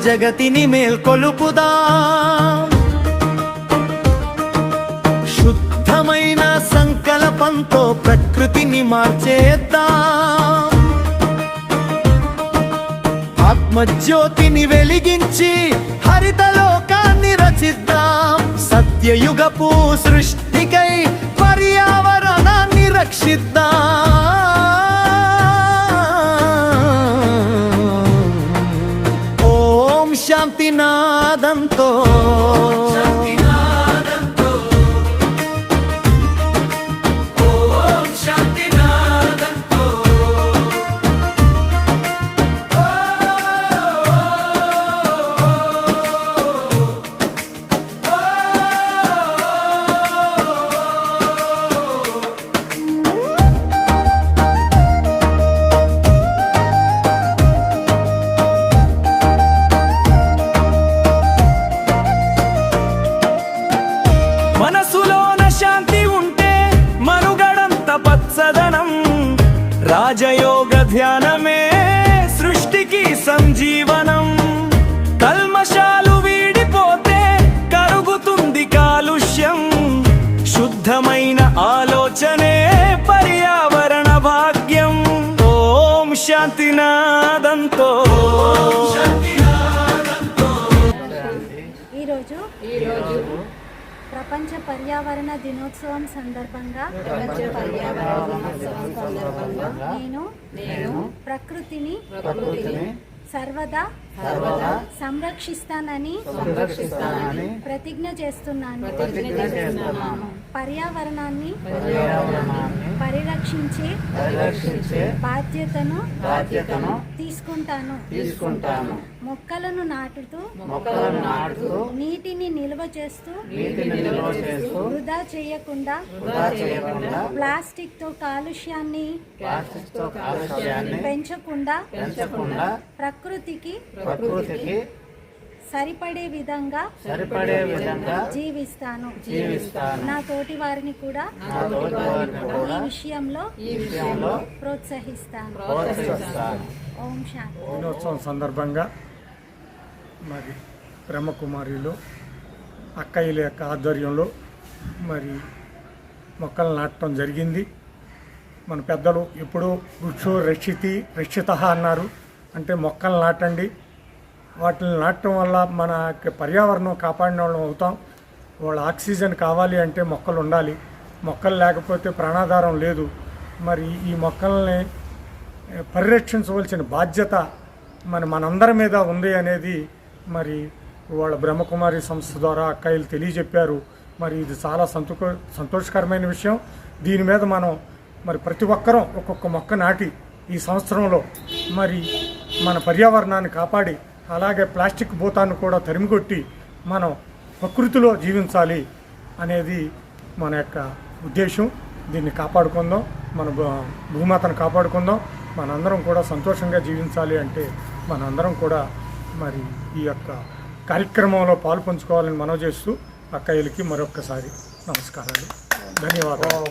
జగతిని మేల్కొలుపుదాం. శుద్ధమైన సంకల్పంతో ప్రకృతిని మార్చేద్దాం. ఆత్మజ్యోతిని వెలిగించి హరితలోకాన్ని రచిద్దాం. సత్యయుగపు సృష్టికై పర్యావరణాన్ని రక్షిద్దాం. ఓం శాంతినాదంతో మనసులోన శాంతి ఉంటే మనుగడంత పచ్చదనం. రాజయోగ ధ్యానమే సృష్టికి సంజీవనం. కల్మషాలు వీడిపోతే కరుగుతుంది కాలుష్యం. శుద్ధమైన ఆలోచనే పర్యావరణ భాగ్యం. ఓం శాంతినాదంతో ఈరోజు ప్రపంచ పర్యావరణ దినోత్సవం సందర్భంగా నేను ప్రకృతిని సర్వదా సంరక్షిస్తానని ప్రతిజ్ఞ చేస్తున్నాను. పర్యావరణాన్ని పరిరక్షించే బాధ్యతను తీసుకుంటాను. మొక్కలను నాటుతూ నీటిని నిల్వ చేస్తూ వృధా చేయకుండా ప్లాస్టిక్ తో కాలుష్యాన్ని పెంచకుండా ప్రకృతికి సరిపడే విధంగా జీవిస్తాను. నా తోటి వారిని కూడా ఈ విషయంలో ప్రోత్సహిస్తాను. ఓం శాంతి. దినోత్సవం సందర్భంగా మరి బ్రహ్మకుమారిలో అక్కయ్యల యొక్క ఆధ్వర్యంలో మరి మొక్కలు నాటడం జరిగింది. మన పెద్దలు ఎప్పుడూ వృక్షో రక్షిత అన్నారు. అంటే మొక్కలు నాటండి, వాటిని నాటడం వల్ల మన పర్యావరణం కాపాడిన వాళ్ళం అవుతాం. వాళ్ళ ఆక్సిజన్ కావాలి అంటే మొక్కలు ఉండాలి. మొక్కలు లేకపోతే ప్రాణాధారం లేదు. మరి ఈ మొక్కల్ని పరిరక్షించవలసిన బాధ్యత మనందరి మీద ఉంది అనేది మరి వాళ్ళ బ్రహ్మకుమారి సంస్థ ద్వారా అక్కయ్యలు తెలియజెప్పారు. మరి ఇది చాలా సంతోషకరమైన విషయం. దీని మీద మనం మరి ప్రతి ఒక్కరం ఒక్కొక్క మొక్క నాటి ఈ సంవత్సరంలో మరి మన పర్యావరణాన్ని కాపాడి అలాగే ప్లాస్టిక్ భూతాన్ని కూడా తరిమికొట్టి మనం ప్రకృతిలో జీవించాలి అనేది మన యొక్క ఉద్దేశం. దీన్ని కాపాడుకుందాం, మన భూమాతను కాపాడుకుందాం. మనందరం కూడా సంతోషంగా జీవించాలి అంటే మనందరం కూడా మరి ఈ యొక్క కార్యక్రమంలో పాల్పంచుకోవాలని మనవి చేస్తూ అక్కయ్యలకి మరొక్కసారి నమస్కారాలు, ధన్యవాదాలు.